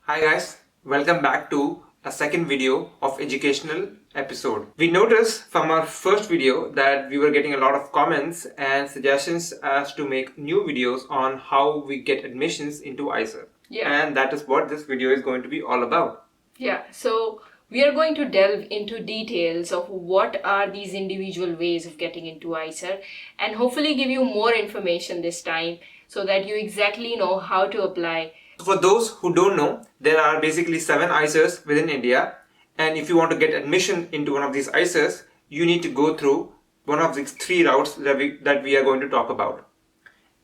Hi guys, welcome back to a second video of educational episode. We noticed from our first video that we were getting a lot of comments and suggestions as to make new videos on how we get admissions into ICER. Yeah. And that is what this video is going to be all about. Yeah, so we are going to delve into details of what are these individual ways of getting into ICER and hopefully give you more information this time so that you exactly know how to apply. For those who don't know, there are basically 7 ICERs within India, and if you want to get admission into one of these ICERs, you need to go through one of these 3 routes that we are going to talk about.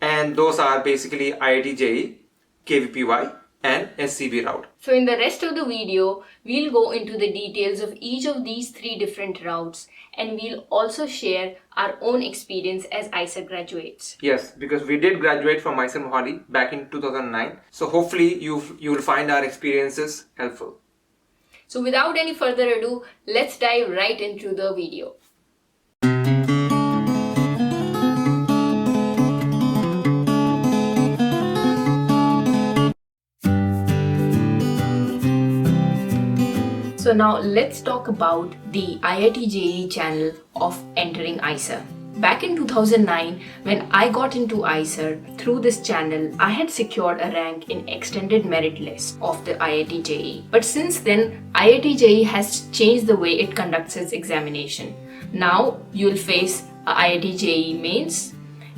And those are basically IIT JEE, KVPY and SCB route. So in the rest of the video, we'll go into the details of each of these 3 different routes and we'll also share our own experience as ICER graduates. Yes, because we did graduate from ICER Mohali back in 2009. So hopefully you will find our experiences helpful. So without any further ado, let's dive right into the video. So now let's talk about the IIT JEE channel of entering ICER. Back in 2009, when I got into ICER, through this channel, I had secured a rank in extended merit list of the IIT JEE. But since then, IIT JEE has changed the way it conducts its examination. Now, you'll face a IIT JEE Mains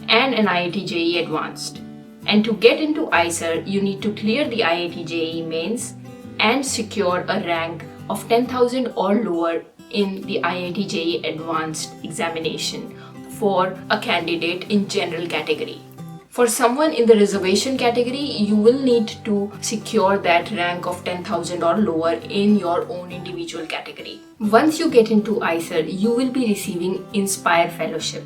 and an IIT JEE Advanced. And to get into ICER, you need to clear the IIT JEE Mains and secure a rank of 10,000 or lower in the IIT JEE Advanced examination for a candidate in general category. For someone in the reservation category, you will need to secure that rank of 10,000 or lower in your own individual category. Once you get into ICER, you will be receiving Inspire Fellowship.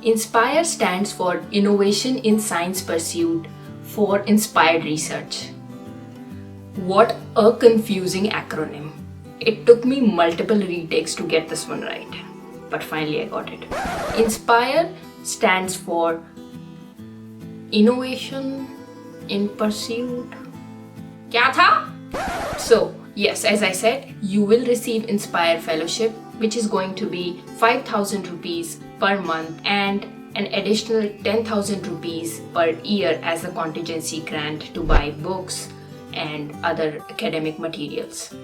Inspire stands for Innovation in Science Pursuit for Inspired Research. What a confusing acronym. It took me multiple retakes to get this one right, but finally I got it. Inspire stands for Innovation in Pursuit. Kya tha? So, yes, as I said, you will receive Inspire Fellowship, which is going to be 5,000 rupees per month and an additional 10,000 rupees per year as a contingency grant to buy books and other academic materials.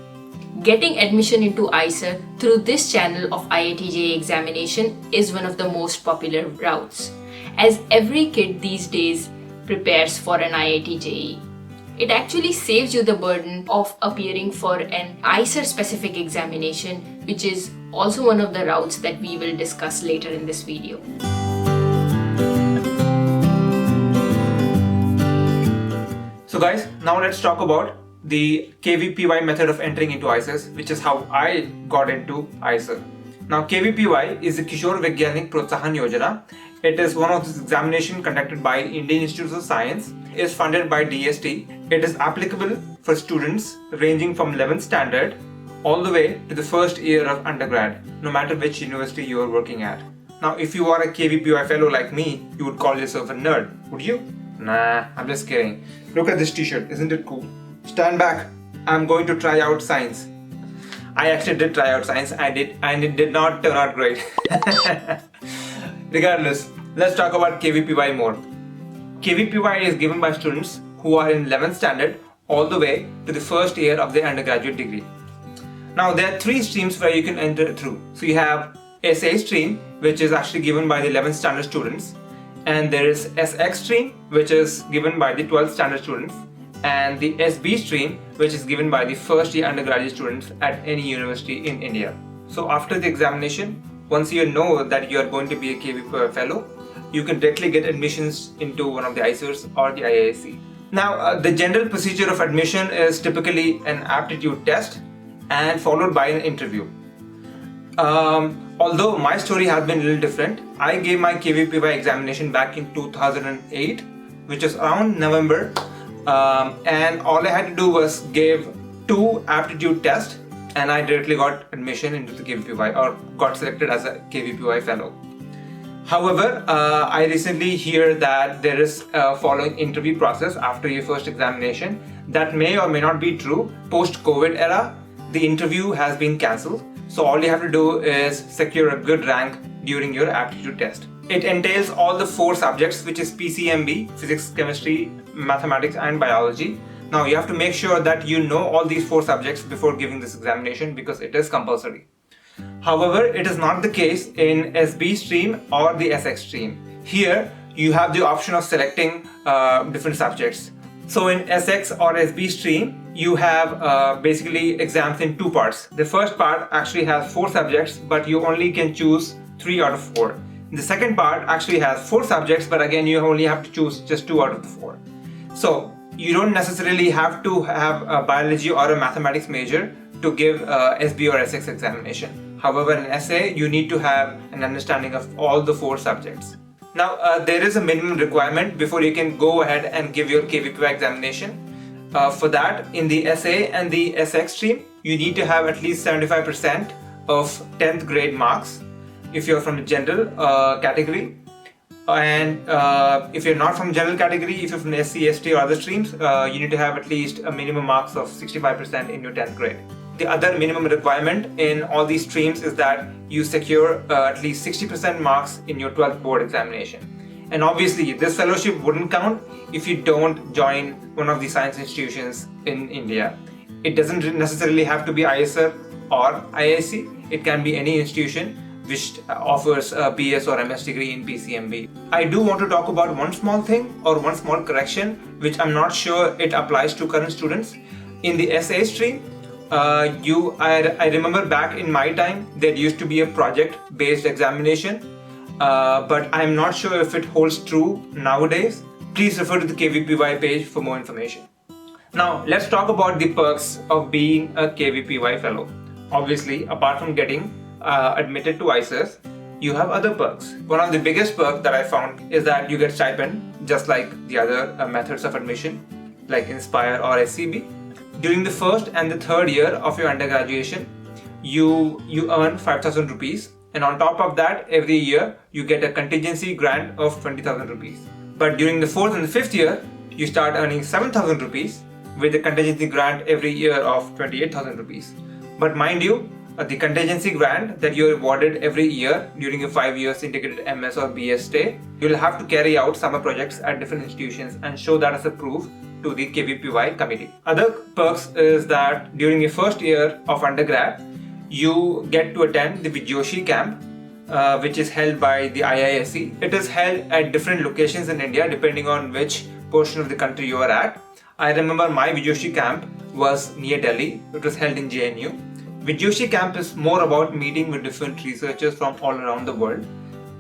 Getting admission into ICER through this channel of IIT JEE examination is one of the most popular routes, as every kid these days prepares for an IIT JEE. It actually saves you the burden of appearing for an ICER specific examination, which is also one of the routes that we will discuss later in this video. So guys, now let's talk about the KVPY method of entering into ICER, which is how I got into ICER. Now KVPY is the Kishore Vaigyanik Protsahan Yojana. It is one of the examinations conducted by Indian Institute of Science. It is funded by DST. It is applicable for students ranging from 11th standard all the way to the first year of undergrad, no matter which university you are working at. Now if you are a KVPY fellow like me, you would call yourself a nerd, would you? Nah, I'm just kidding. Look at this t-shirt, isn't it cool? Stand back. I'm going to try out science. I actually did try out science. And it did not turn out great. Regardless, let's talk about KVPY more. KVPY is given by students who are in 11th standard all the way to the first year of their undergraduate degree. Now there are 3 streams where you can enter through. So you have SA stream, which is actually given by the 11th standard students, and there is SX stream, which is given by the 12th standard students, and the SB stream, which is given by the first year undergraduate students at any university in India. So after the examination, once you know that you are going to be a KVPY fellow, you can directly get admissions into one of the ICERs or the IISc. Now the general procedure of admission is typically an aptitude test and followed by an interview. Although my story has been a little different, I gave my KVPY examination back in 2008, which is around November. And all I had to do was give 2 aptitude tests and I directly got admission into the KVPY or got selected as a KVPY fellow. However, I recently hear that there is a following interview process after your first examination. That may or may not be true. Post-COVID era, the interview has been cancelled. So all you have to do is secure a good rank during your aptitude test. It entails all the 4 subjects, which is PCMB, physics, chemistry, mathematics and biology. Now you have to make sure that you know all these 4 subjects before giving this examination because it is compulsory. However, it is not the case in SB stream or the SX stream. Here, you have the option of selecting different subjects. So in SX or SB stream, you have basically exams in 2 parts. The first part actually has 4 subjects, but you only can choose 3 out of 4. The second part actually has 4 subjects, but again, you only have to choose just 2 out of the 4. So you don't necessarily have to have a biology or a mathematics major to give SB or SX examination. However, in essay, you need to have an understanding of all the 4 subjects. Now, there is a minimum requirement before you can go ahead and give your KVPY examination. For that, in the essay and the SX stream, you need to have at least 75% of 10th grade marks if you're from the general category. And if you're not from general category, if you're from SC, ST or other streams, you need to have at least a minimum marks of 65% in your 10th grade. The other minimum requirement in all these streams is that you secure at least 60% marks in your 12th board examination. And obviously, this fellowship wouldn't count if you don't join one of the science institutions in India. It doesn't necessarily have to be IISER or IISc. It can be any institution which offers a BS or MS degree in PCMB. I do want to talk about one small thing or one small correction, which I'm not sure it applies to current students. In the SA stream, I remember back in my time there used to be a project-based examination, but I'm not sure if it holds true nowadays. Please refer to the KVPY page for more information. Now let's talk about the perks of being a KVPY fellow. Obviously, apart from getting admitted to ICES, you have other perks. One of the biggest perks that I found is that you get stipend, just like the other methods of admission, like Inspire or SCB. During the first and the third year of your undergraduation, you earn 5,000 rupees, and on top of that, every year you get a contingency grant of 20,000 rupees. But during the fourth and the fifth year, you start earning 7,000 rupees with a contingency grant every year of 28,000 rupees. But mind you, the contingency grant that you're awarded every year during your 5 years integrated MS or BS stay, you'll have to carry out summer projects at different institutions and show that as a proof to the KVPY committee. Other perks is that during your first year of undergrad, you get to attend the Vijoshi camp, which is held by the IISc. It is held at different locations in India depending on which portion of the country you are at. I remember my Vijoshi camp was near Delhi. It was held in JNU. Vijoshi camp is more about meeting with different researchers from all around the world.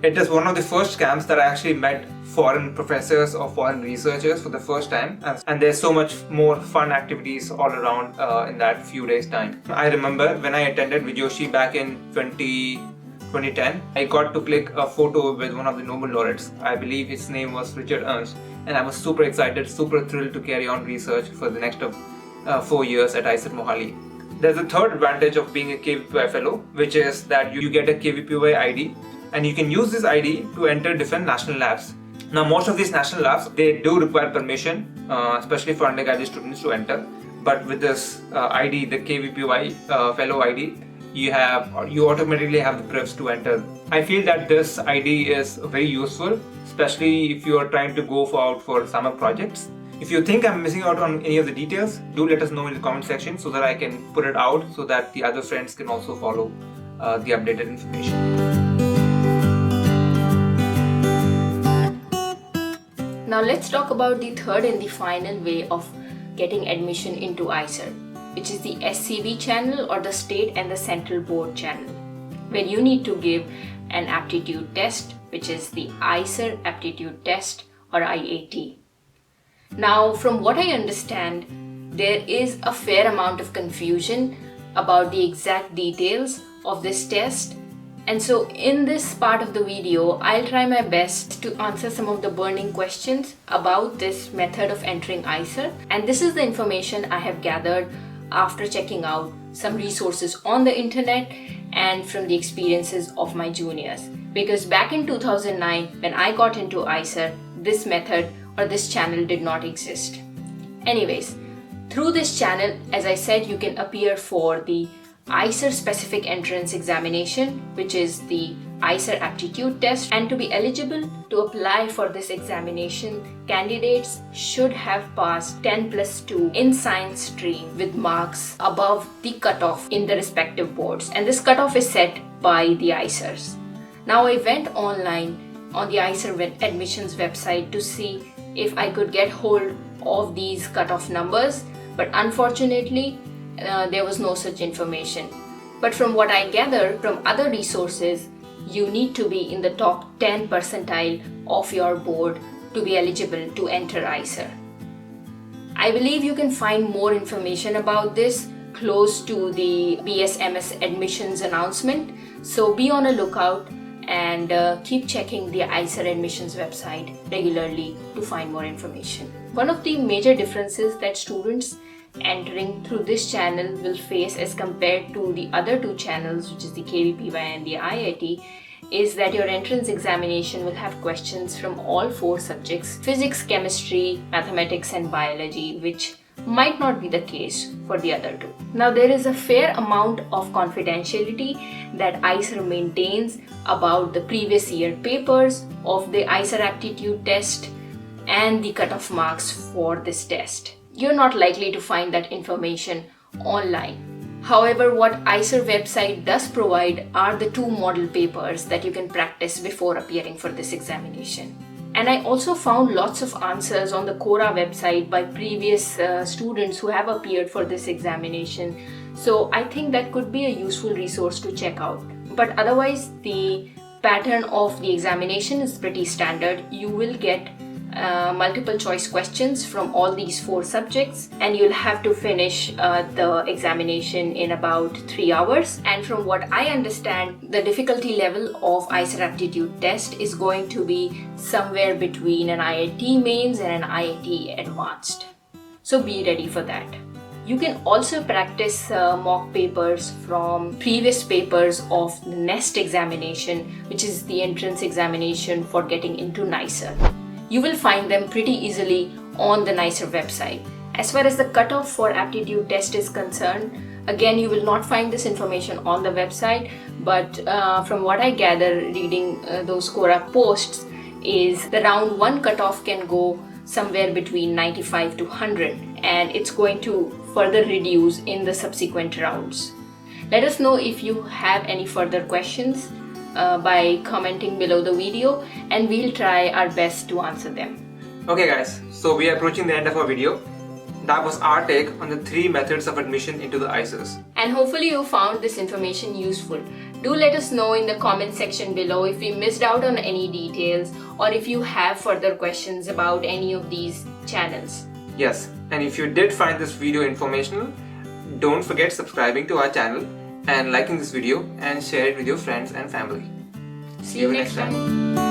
It is one of the first camps that I actually met foreign professors or foreign researchers for the first time, and there's so much more fun activities all around in that few days time. I remember when I attended Vijoshi back in 2010, I got to click a photo with one of the Nobel laureates. I believe his name was Richard Ernst, and I was super excited, super thrilled to carry on research for the next 4 years at IISER Mohali. There's a third advantage of being a KVPY fellow, which is that you get a KVPY ID, and you can use this ID to enter different national labs. Now, most of these national labs, they do require permission, especially for undergraduate students to enter. But with this ID, the KVPY fellow ID, you automatically have the privilege to enter. I feel that this ID is very useful, especially if you are trying to go out for summer projects. If you think I'm missing out on any of the details, do let us know in the comment section so that I can put it out so that the other friends can also follow the updated information. Now let's talk about the third and the final way of getting admission into IISER, which is the SCB channel or the state and the central board channel, where you need to give an aptitude test, which is the IISER aptitude test or IAT. Now, from what I understand, there is a fair amount of confusion about the exact details of this test. And so in this part of the video, I'll try my best to answer some of the burning questions about this method of entering IISER. And this is the information I have gathered after checking out some resources on the internet and from the experiences of my juniors. because back in 2009 when I got into ICER, this method or this channel did not exist. Anyways, through this channel, as I said, you can appear for the ICER specific entrance examination, which is the ICER aptitude test, and to be eligible to apply for this examination, candidates should have passed 10+2 in science stream with marks above the cutoff in the respective boards, and this cutoff is set by the ICERs. Now I went online on the ICER admissions website to see if I could get hold of these cutoff numbers, but unfortunately there was no such information. But from what I gather from other resources, you need to be in the top 10 percentile of your board to be eligible to enter ICER. I believe you can find more information about this close to the BSMS admissions announcement, so be on a lookout and keep checking the ICER admissions website regularly to find more information. One of the major differences that students entering through this channel will face as compared to the other two channels, which is the KVPY and the IIT, is that your entrance examination will have questions from all 4 subjects: physics, chemistry, mathematics and biology, which might not be the case for the other two. Now there is a fair amount of confidentiality that ICER maintains about the previous year papers of the ICER aptitude test and the cutoff marks for this test. You're not likely to find that information online. However, what ICER website does provide are the 2 model papers that you can practice before appearing for this examination. And I also found lots of answers on the Quora website by previous students who have appeared for this examination. So I think that could be a useful resource to check out. But otherwise, the pattern of the examination is pretty standard. You will get multiple choice questions from all these 4 subjects, and you'll have to finish the examination in about 3 hours. And from what I understand, the difficulty level of ICER aptitude test is going to be somewhere between an IIT mains and an IIT advanced. So be ready for that. You can also practice mock papers from previous papers of the NEST examination, which is the entrance examination for getting into NICER. You will find them pretty easily on the NICER website. As far as the cutoff for aptitude test is concerned, again, you will not find this information on the website, but from what I gather reading those Quora posts is the round 1 cutoff can go somewhere between 95 to 100, and it's going to further reduce in the subsequent rounds. Let us know if you have any further questions by commenting below the video, and we'll try our best to answer them. Okay guys, so we are approaching the end of our video. That was our take on the 3 methods of admission into the ICERs. And hopefully you found this information useful. Do let us know in the comment section below if we missed out on any details, or if you have further questions about any of these channels. Yes, and if you did find this video informational, don't forget subscribing to our channel and liking this video and share it with your friends and family. See you next time.